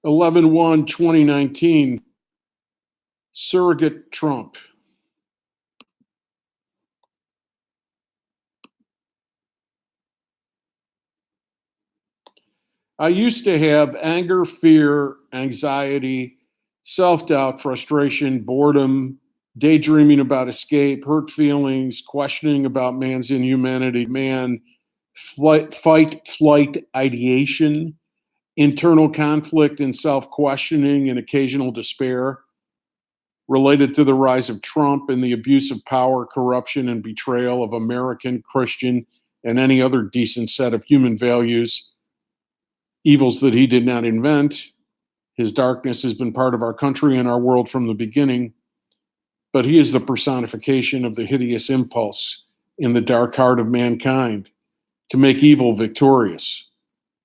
11/1/2019, Surrogate Trump. I used to have anger, fear, anxiety, self doubt, frustration, boredom, daydreaming about escape, hurt feelings, questioning about man's inhumanity, fight, flight, ideation, internal conflict and self questioning, and occasional despair related to the rise of Trump and the abuse of power, corruption, and betrayal of American, Christian, and any other decent set of human values, evils that he did not invent. His darkness has been part of our country and our world from the beginning, but he is the personification of the hideous impulse in the dark heart of mankind to make evil victorious,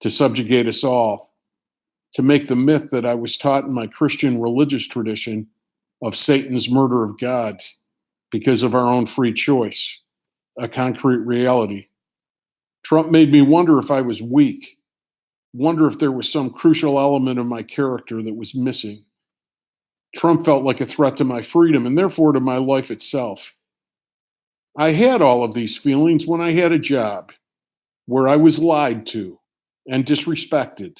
to subjugate us all, to make the myth that I was taught in my Christian religious tradition of Satan's murder of God because of our own free choice, a concrete reality. Trump made me wonder if I was weak, wonder if there was some crucial element of my character that was missing. Trump felt like a threat to my freedom and therefore to my life itself. I had all of these feelings when I had a job where I was lied to and disrespected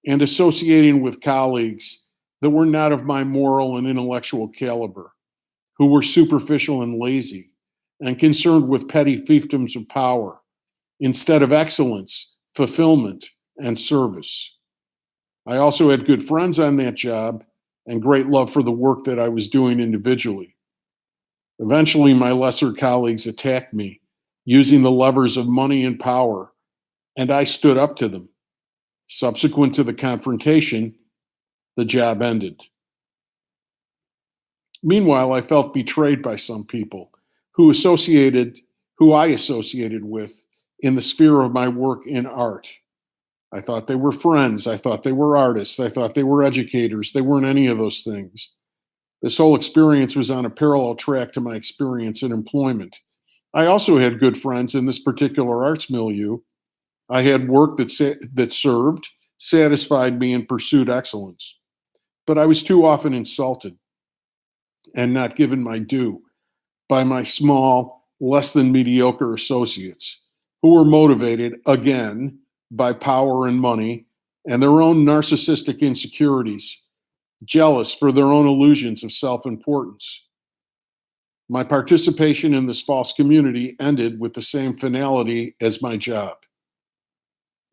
and associating with colleagues that were not of my moral and intellectual caliber, who were superficial and lazy and concerned with petty fiefdoms of power instead of excellence, fulfillment, and service. I also had good friends on that job and great love for the work that I was doing individually. Eventually, my lesser colleagues attacked me using the levers of money and power, and I stood up to them. Subsequent to the confrontation, the job ended. Meanwhile, I felt betrayed by some people who I associated with in the sphere of my work in art. I thought they were friends. I thought they were artists. I thought they were educators. They weren't any of those things. This whole experience was on a parallel track to my experience in employment. I also had good friends in this particular arts milieu. I had work that served, satisfied me, and pursued excellence. But I was too often insulted and not given my due by my small, less than mediocre associates who were motivated, again, by power and money and their own narcissistic insecurities, jealous for their own illusions of self-importance. My participation in this false community ended with the same finality as my job.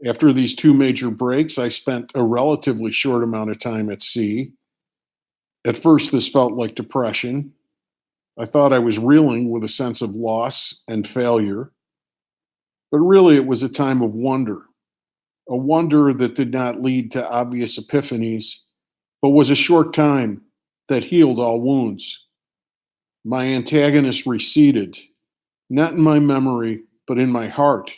After these two major breaks, I spent a relatively short amount of time at sea. At first, this felt like depression. I thought I was reeling with a sense of loss and failure. But really, it was a time of wonder, a wonder that did not lead to obvious epiphanies, but was a short time that healed all wounds. My antagonists receded, not in my memory, but in my heart.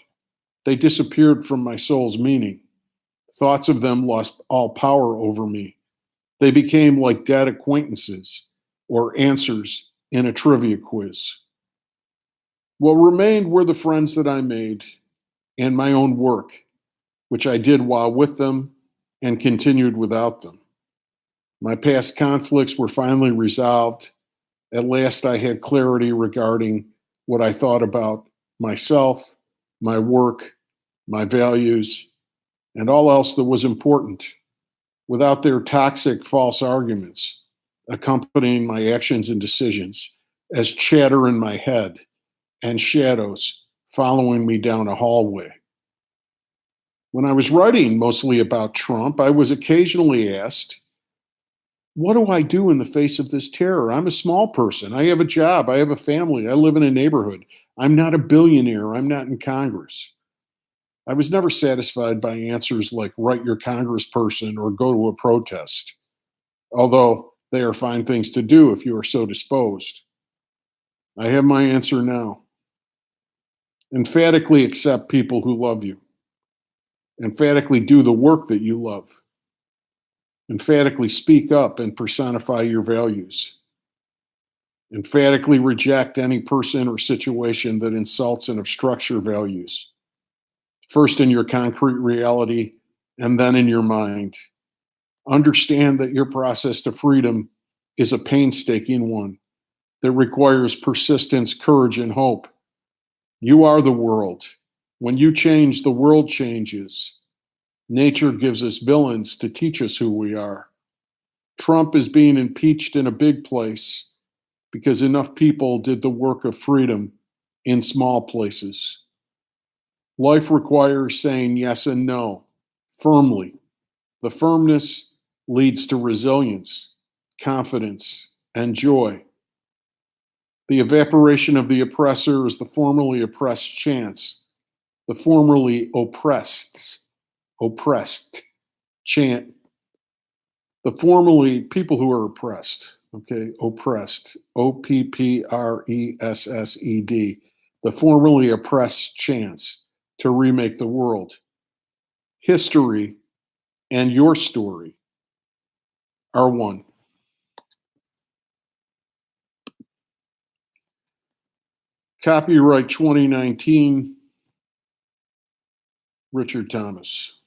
They disappeared from my soul's meaning. Thoughts of them lost all power over me. They became like dead acquaintances or answers in a trivia quiz. What remained were the friends that I made and my own work, which I did while with them and continued without them. My past conflicts were finally resolved. At last, I had clarity regarding what I thought about myself, my work, my values, and all else that was important, without their toxic false arguments accompanying my actions and decisions as chatter in my head and shadows following me down a hallway. When I was writing mostly about Trump, I was occasionally asked, what do I do in the face of this terror? I'm a small person. I have a job. I have a family. I live in a neighborhood. I'm not a billionaire. I'm not in Congress. I was never satisfied by answers like write your congressperson or go to a protest, although they are fine things to do if you are so disposed. I have my answer now. Emphatically accept people who love you. Emphatically do the work that you love. Emphatically speak up and personify your values. Emphatically reject any person or situation that insults and obstructs your values. First in your concrete reality, and then in your mind. Understand that your process to freedom is a painstaking one that requires persistence, courage, and hope. You are the world. When you change, the world changes. Nature gives us villains to teach us who we are. Trump is being impeached in a big place because enough people did the work of freedom in small places. Life requires saying yes and no firmly. The firmness leads to resilience, confidence, and joy. The evaporation of the oppressor is the formerly oppressed chance. The formerly oppressed chant. The formerly people who are oppressed, okay, oppressed, OPPRESSED, the formerly oppressed chance to remake the world. History and your story are one. Copyright 2019, Richard Thomas.